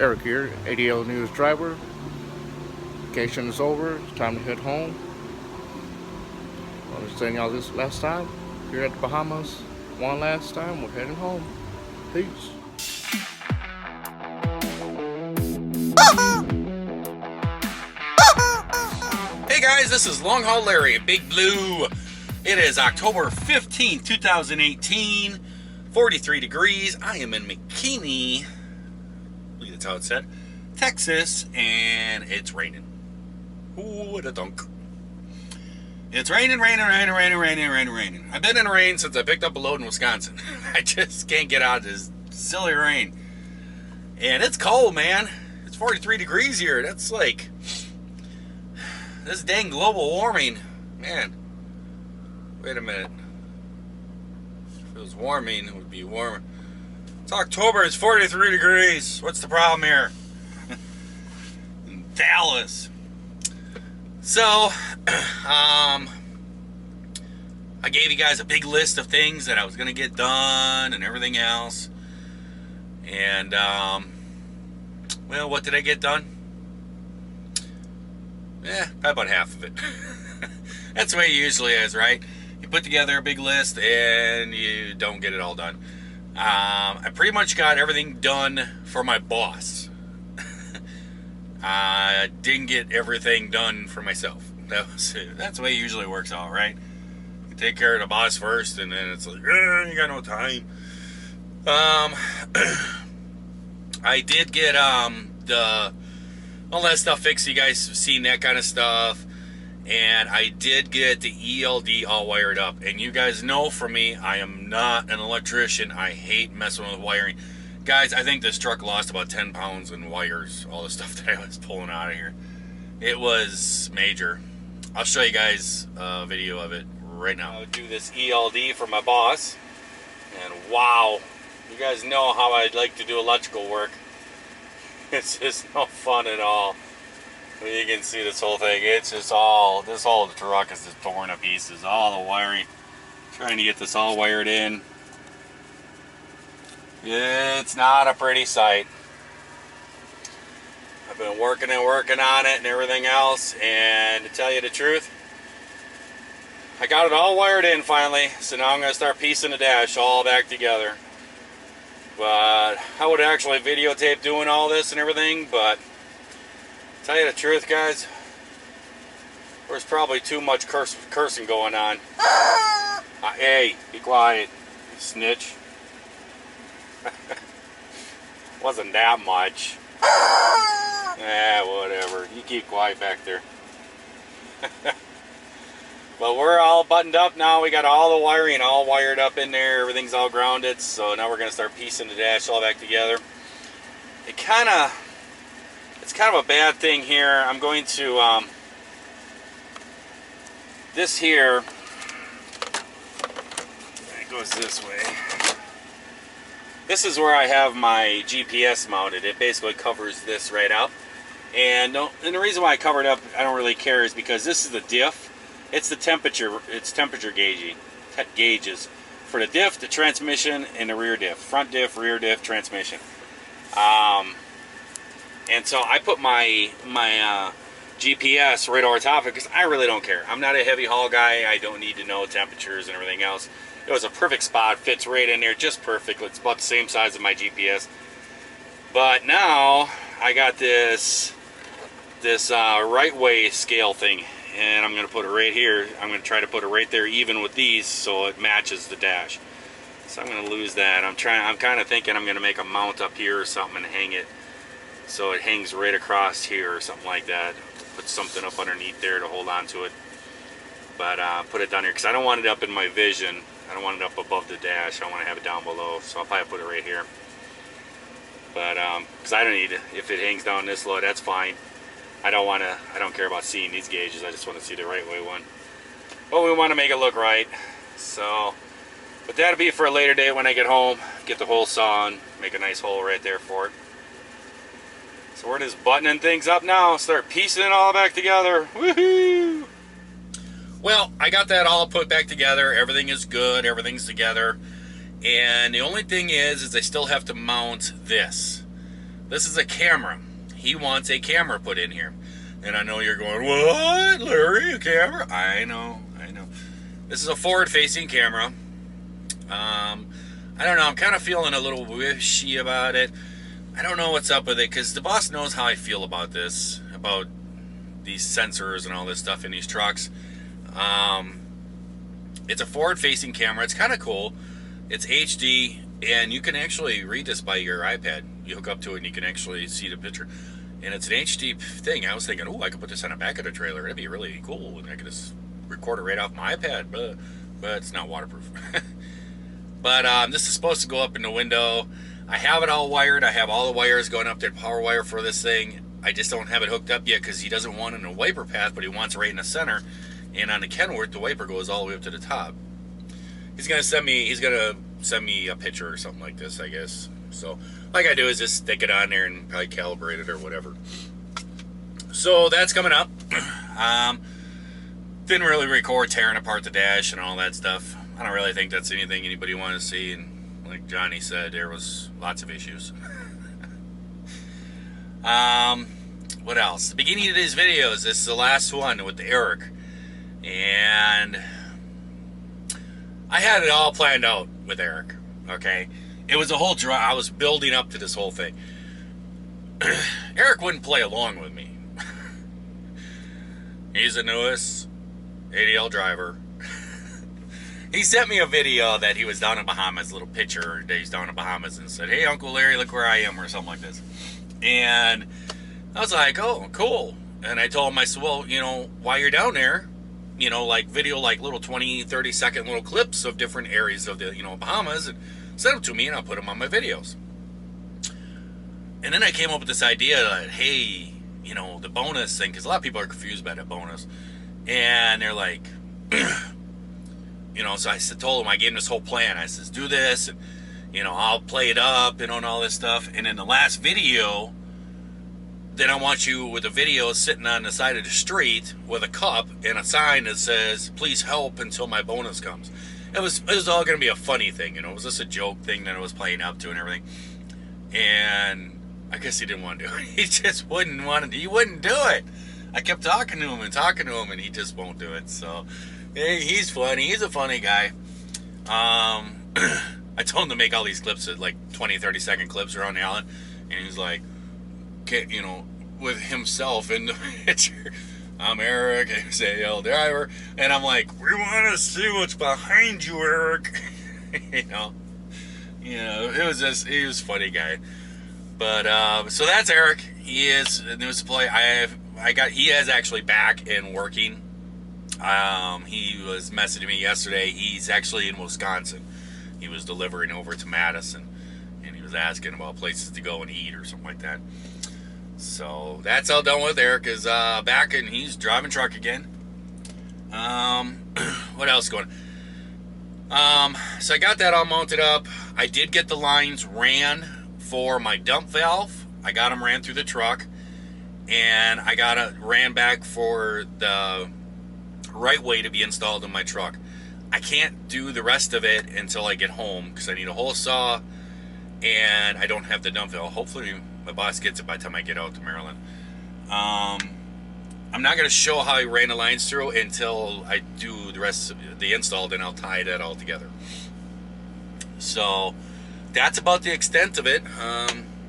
Eric here, ADL News driver. Vacation is over. It's time to head home. I was saying y'all this last time. Here at the Bahamas, one last time. We're heading home. Peace. Hey guys, this is LongHaul Larry, Big Blue. It is October 15th, 2018, 43 degrees. I am in McKinney, I believe that's how it said, Texas, and it's raining. Ooh, what a dunk. It's raining. I've been in the rain since I picked up a load in Wisconsin. I just can't get out of this silly rain. And it's cold, man. It's 43 degrees here. That's like, this dang global warming. Man, wait a minute. If it was warming, it would be warmer. It's October, it's 43 degrees. What's the problem here? In Dallas. So, I gave you guys a big list of things that I was going to get done and everything else. And, well, what did I get done? Probably about half of it. That's the way it usually is, right? You put together a big list and you don't get it all done. I pretty much got everything done for my boss. I didn't get everything done for myself. That's the way it usually works out, right? You take care of the boss first, and then it's like, you got no time. I did get all that stuff fixed. You guys have seen that kind of stuff. And I did get the ELD all wired up. And you guys know from me, I am not an electrician. I hate messing with wiring. Guys, I think this truck lost about 10 pounds in wires, all the stuff that I was pulling out of here. It was major. I'll show you guys a video of it right now. I'll do this ELD for my boss. And wow, you guys know how I like to do electrical work. It's just no fun at all. You can see this whole thing. It's just all, this whole truck is just torn to pieces. All the wiring. Trying to get this all wired in. It's not a pretty sight. I've been working on it and everything else, and to tell you the truth, I got it all wired in finally, so now I'm going to start piecing the dash all back together. But I would actually videotape doing all this and everything, but to tell you the truth, guys, there's probably too much cursing going on. Hey, be quiet, you snitch. Wasn't that much. Whatever. You keep quiet back there. But we're all buttoned up now. We got all the wiring all wired up in there. Everything's all grounded. So now we're going to start piecing the dash all back together. It's kind of a bad thing here. I'm going to, this here, it goes this way. This is where I have my GPS mounted. It basically covers this right up. And the reason why I cover it up, I don't really care, is because this is the diff. It's the temperature. It's temperature gauges for the diff, the transmission, and the rear diff. Front diff, rear diff, transmission. And so I put my GPS right over top of it because I really don't care. I'm not a heavy haul guy. I don't need to know temperatures and everything else. It was a perfect spot, fits right in there, just perfect. It's about the same size as my GPS. But now I got this right way scale thing, and I'm going to put it right here. I'm going to try to put it right there, even with these, so it matches the dash. So I'm going to lose that. I'm kind of thinking I'm going to make a mount up here or something and hang it so it hangs right across here or something like that. Put something up underneath there to hold on to it. But put it down here because I don't want it up in my vision. I don't want it up above the dash. I want to have it down below, so I'll probably put it right here. But because I don't need it. If it hangs down this low, that's fine. I don't care about seeing these gauges. I just want to see the right way one. But we want to make it look right. So, but that'll be for a later date when I get home. Get the hole sawn, make a nice hole right there for it. So we're just buttoning things up now. Start piecing it all back together. Woohoo! Well, I got that all put back together. Everything is good. Everything's together. And the only thing is I still have to mount this. This is a camera. He wants a camera put in here. And I know you're going, what, Larry, a camera? I know. This is a forward-facing camera. I don't know. I'm kind of feeling a little wishy about it. I don't know what's up with it, because the boss knows how I feel about this, about these sensors and all this stuff in these trucks. It's a forward-facing camera. It's kind of cool. It's HD, and you can actually read this by your iPad. You hook up to it, and you can actually see the picture. And it's an HD thing. I was thinking, oh, I could put this on the back of the trailer. That'd be really cool. And I could just record it right off my iPad, but it's not waterproof. But this is supposed to go up in the window. I have it all wired. I have all the wires going up there, power wire for this thing. I just don't have it hooked up yet because he doesn't want it in a wiper path, but he wants it right in the center. And on the Kenworth, the wiper goes all the way up to the top. He's gonna send me a picture or something like this, I guess. So, like I do is just stick it on there and probably calibrate it or whatever. So that's coming up. Didn't really record tearing apart the dash and all that stuff. I don't really think that's anything anybody wanted to see. And like Johnny said, there was lots of issues. What else? The beginning of these videos, this is the last one with Eric. And I had it all planned out with Eric, okay? It was a whole I was building up to this whole thing. Eric wouldn't play along with me. He's the newest ADL driver. He sent me a video that he was down in Bahamas, a little picture that he's down in Bahamas, and said, hey, Uncle Larry, look where I am, or something like this. And I was like, oh, cool. And I told him, I said, well, while you're down there, like video, like little 20, 30-second little clips of different areas of the, Bahamas, and send them to me, and I'll put them on my videos. And then I came up with this idea that, hey, the bonus thing, because a lot of people are confused by the bonus. And they're like, so I told him, I gave him this whole plan. I says, do this, and, I'll play it up, and all this stuff. And in the last video, then I want you with a video sitting on the side of the street with a cup and a sign that says, please help until my bonus comes. It was all going to be a funny thing, it was just a joke thing that I was playing up to and everything. And I guess he didn't want to do it. He just he wouldn't do it. I kept talking to him, and he just won't do it. So, he's funny. He's a funny guy. I told him to make all these clips, like 20, 30-second clips around the island, and he's like, with himself in the picture. I'm Eric, ADL driver, and I'm like, we want to see what's behind you, Eric. It was he was a funny guy. But so that's Eric. He is a new supply. He is actually back and working. He was messaging me yesterday. He's actually in Wisconsin. He was delivering over to Madison, and he was asking about places to go and eat or something like that. So that's all done with. Eric is back, and he's driving truck again. What else going on? So I got that all mounted up. I did get the lines ran for my dump valve. I got them ran through the truck, and I got it ran back for the right way to be installed in my truck. I can't do the rest of it until I get home because I need a hole saw, and I don't have the dump valve. Hopefully my boss gets it by the time I get out to Maryland. I'm not going to show how I ran the lines through until I do the rest of the install, then I'll tie that all together. So that's about the extent of it.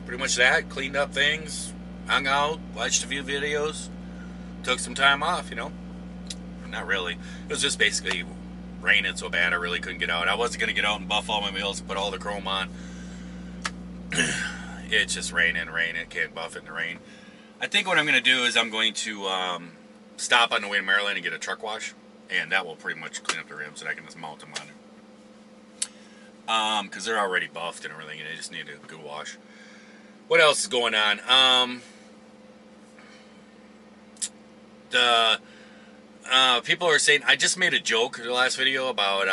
Pretty much that. Cleaned up things, hung out, watched a few videos, took some time off, Not really. It was just basically raining so bad I really couldn't get out. I wasn't going to get out and buff all my wheels, put all the chrome on. It's just raining. Can't buff it in the rain. I think what I'm going to do is I'm going to stop on the way to Maryland and get a truck wash, and that will pretty much clean up the rims, and I can just mount them on it. Because they're already buffed and everything, and they just need a good wash. What else is going on? People are saying, I just made a joke in the last video about,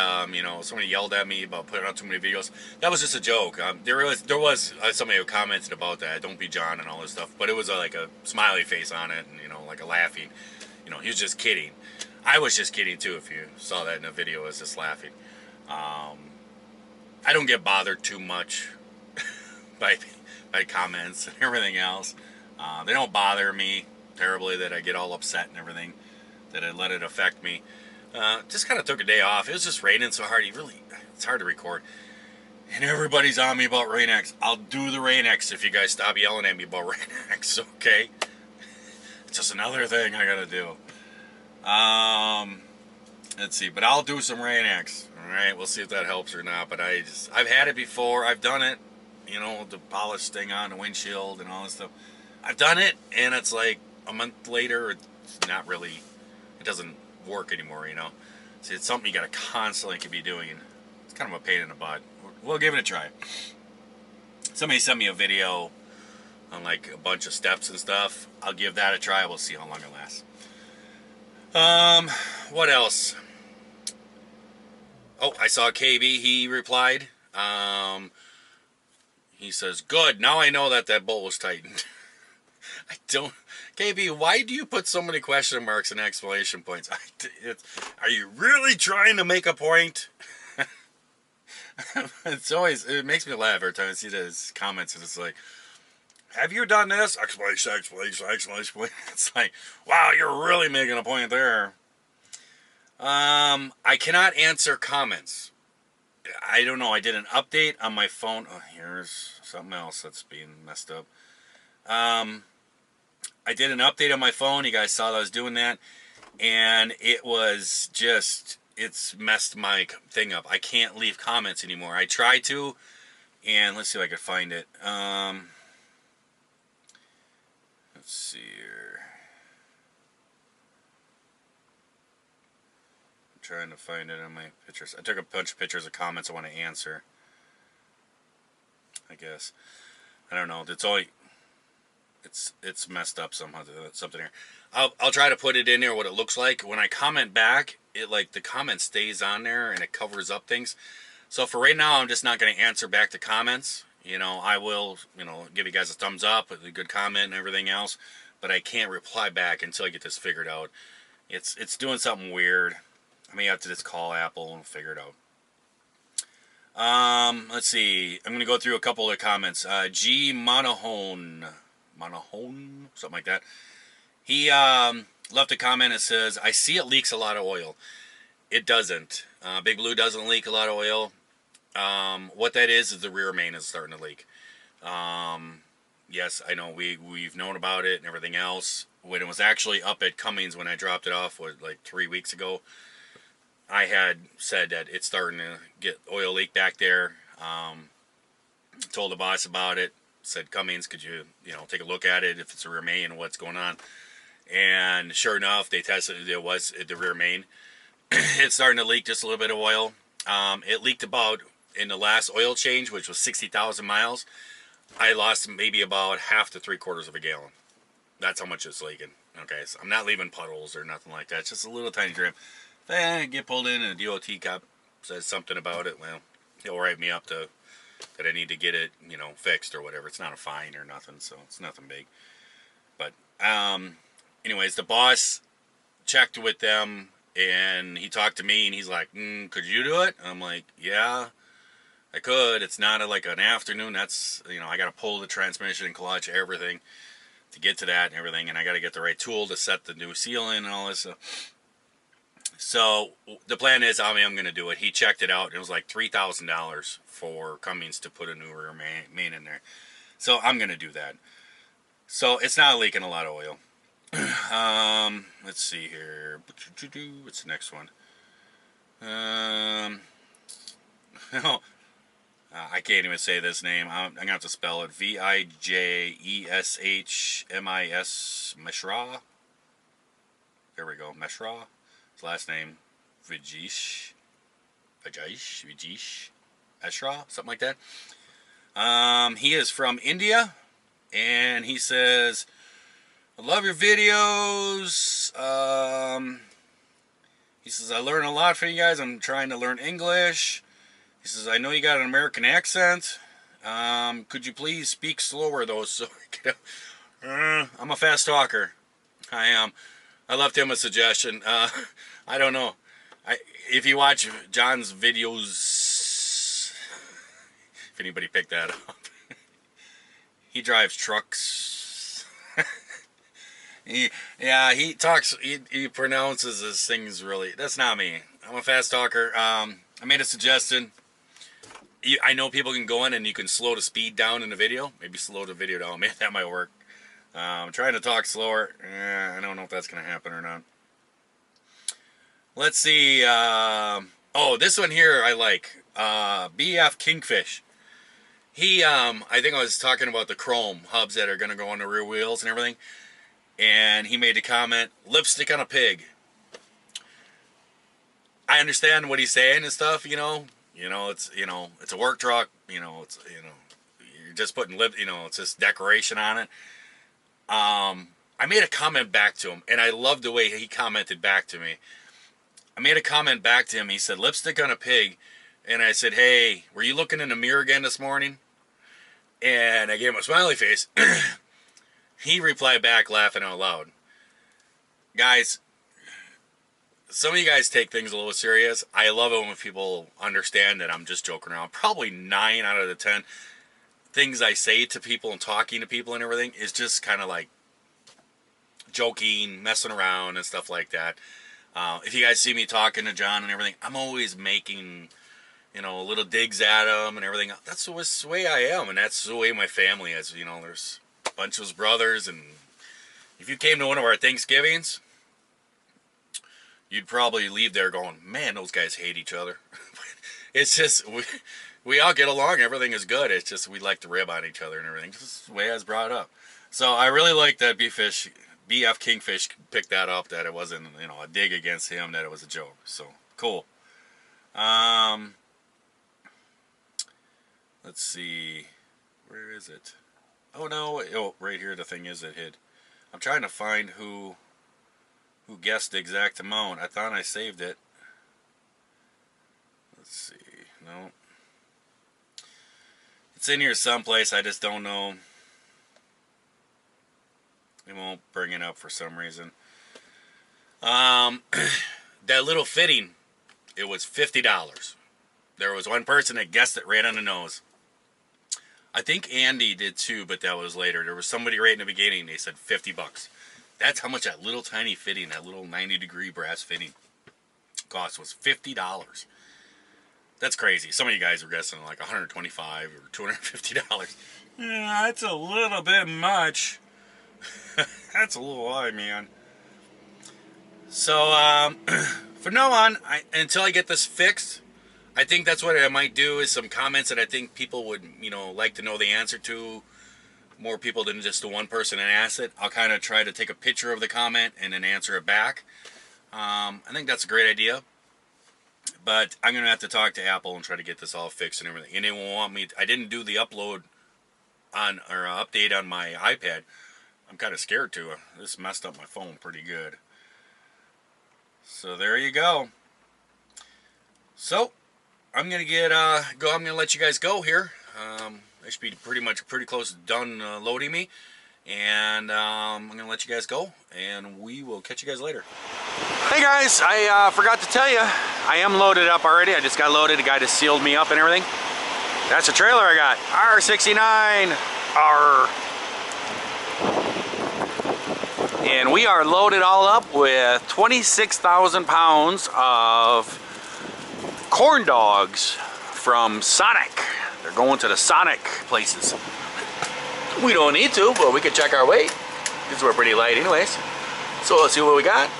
somebody yelled at me about putting out too many videos. That was just a joke. There was somebody who commented about that, don't be John and all this stuff, but it was like a smiley face on it, and, like a laughing, he was just kidding. I was just kidding too, if you saw that in the video, I was just laughing. I don't get bothered too much by comments and everything else. They don't bother me terribly that I get all upset and everything, that I let it affect me. Just kind of took a day off. It was just raining so hard. It's hard to record. And everybody's on me about Rain-X. I'll do the Rain-X if you guys stop yelling at me about Rain-X, okay? It's just another thing I gotta do. Let's see, but I'll do some Rain-X. Alright, we'll see if that helps or not. But I've had it before. I've done it. You know, the polish thing on the windshield and all this stuff. I've done it, and it's like a month later, it's not really, it doesn't work anymore, you know. See, it's something you gotta constantly be doing. It's kind of a pain in the butt. We'll give it a try. Somebody sent me a video on like a bunch of steps and stuff. I'll give that a try. We'll see how long it lasts. What else? Oh, I saw KB. He replied. He says, "Good. Now I know that bolt was tightened." I don't. KB, why do you put so many question marks and exclamation points? Are you really trying to make a point? It makes me laugh every time I see those comments, and it's like, have you done this? Explanation. It's like, wow, you're really making a point there. I cannot answer comments. I don't know. I did an update on my phone. Oh, here's something else that's being messed up. I did an update on my phone. You guys saw that I was doing that. And it was just, it's messed my thing up. I can't leave comments anymore. I try to, and let's see if I can find it. Let's see here. I'm trying to find it on my pictures. I took a bunch of pictures of comments I want to answer, I guess. I don't know. It's messed up somehow. Something here. I'll try to put it in there what it looks like. When I comment back, it like the comment stays on there and it covers up things. So for right now, I'm just not going to answer back the comments. You know, I will, give you guys a thumbs up, a good comment and everything else, but I can't reply back until I get this figured out. It's doing something weird. I may have to just call Apple and figure it out. Let's see. I'm going to go through a couple of comments. G Monahone, something like that. He left a comment that says, "I see it leaks a lot of oil." It doesn't. Big Blue doesn't leak a lot of oil. What that is the rear main is starting to leak. Yes, I know we've known about it and everything else. When it was actually up at Cummings when I dropped it off, like 3 weeks ago, I had said that it's starting to get oil leak back there. Told the boss about it. Said, "Cummings, could you take a look at it if it's a rear main and what's going on?" And sure enough, they tested it. It was the rear main. It's starting to leak just a little bit of oil. It leaked about, in the last oil change, which was 60,000 miles, I lost maybe about half to 3/4 of a gallon. That's how much it's leaking. Okay, so I'm not leaving puddles or nothing like that. It's just a little tiny drip. If I get pulled in and a DOT cop says something about it, well, he'll write me up that I need to get it, fixed or whatever. It's not a fine or nothing, so it's nothing big. But, anyways, the boss checked with them, and he talked to me, and he's like, "Could you do it?" I'm like, "Yeah, I could. It's not like an afternoon. That's, I got to pull the transmission and clutch, everything to get to that and everything, and I got to get the right tool to set the new seal in and all this stuff." So the plan is, I'm going to do it. He checked it out, and it was like $3,000 for Cummings to put a new rear main in there. So I'm going to do that. So it's not leaking a lot of oil. Let's see here. What's the next one? I can't even say this name. I'm going to have to spell it. Vijeshmis, Mishra. There we go, Mishra. His last name, Vijesh, Mishra, something like that. He is from India, and he says, "I love your videos." He says, "I learn a lot from you guys. I'm trying to learn English." He says, "I know you got an American accent. Could you please speak slower, though?" So I'm a fast talker. I am. I left him a suggestion. I don't know. If you watch John's videos, if anybody picked that up, He drives trucks. He talks, he pronounces his things really. That's not me. I'm a fast talker. I made a suggestion. I know people can go in and you can slow the speed down in the video. Maybe slow the video down. Maybe that might work. I'm trying to talk slower. I don't know if that's going to happen or not. Let's see. Oh, this one here I like. BF Kingfish. He, I think I was talking about the chrome hubs that are going to go on the rear wheels and everything. And he made a comment, lipstick on a pig. I understand what he's saying and stuff, it's a work truck, you're just putting it's just decoration on it. I made a comment back to him, and I love the way he commented back to me. I made a comment back to him. He said, lipstick on a pig. And I said, hey, were you looking in the mirror again this morning? And I gave him a smiley face. He replied back laughing out loud. Guys, some of you guys take things a little serious. I love it when people understand that I'm just joking around. Probably 9 out of the 10 things I say to people and talking to people and everything is just kind of like joking, messing around and stuff like that. If you guys see me talking to John and everything, I'm always making, little digs at him and everything. That's the way I am, and that's the way my family is. There's a bunch of his brothers, and if you came to one of our Thanksgivings, you'd probably leave there going, man, those guys hate each other. It's just, we all get along, everything is good. It's just we like to rib on each other and everything. Just the way I was brought up. So I really like that BF Kingfish picked that up, that it wasn't, a dig against him, that it was a joke. So, cool. Let's see. Where is it? Oh, no. Oh, right here the thing is it hid. I'm trying to find who guessed the exact amount. I thought I saved it. Let's see. No. It's in here someplace. I just don't know. It won't bring it up for some reason. That little fitting, it was $50. There was one person that guessed it right on the nose. I think Andy did too, but that was later. There was somebody right in the beginning. They said $50. That's how much that little tiny fitting, that little 90-degree brass fitting cost, was $50. That's crazy. Some of you guys were guessing like $125 or $250. Yeah, that's a little bit much. That's a little high, man. So, from now on, until I get this fixed, I think that's what I might do, is some comments that I think people would, like to know the answer to. More people than just the one person that asked it. I'll kind of try to take a picture of the comment and then answer it back. I think that's a great idea. But I'm going to have to talk to Apple and try to get this all fixed and everything. And they won't want me. I didn't do the upload update on my iPad. I'm kind of scared to. This messed up my phone pretty good. So there you go. So I'm gonna I'm gonna let you guys go here. I should be pretty close to done loading me, and I'm gonna let you guys go, and we will catch you guys later. Hey guys, I forgot to tell you, I am loaded up already. I just got loaded. The guy just sealed me up and everything. That's the trailer I got. R69 R. And we are loaded all up with 26,000 pounds of corn dogs from Sonic. They're going to the Sonic places. We don't need to, but we can check our weight because we're pretty light anyways. So let's see what we got.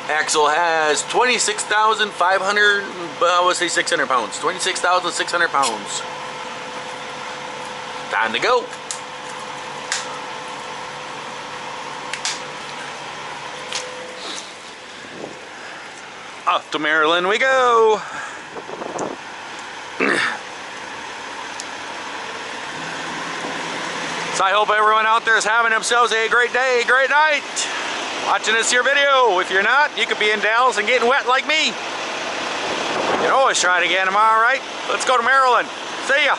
Axle has 26,500, I would say 600 pounds. 26,600 pounds. Time to go. Off to Maryland we go. So I hope everyone out there is having themselves a great day, great night, watching this here video. If you're not, you could be in Dallas and getting wet like me. You can always try it again tomorrow, right? Let's go to Maryland. See ya.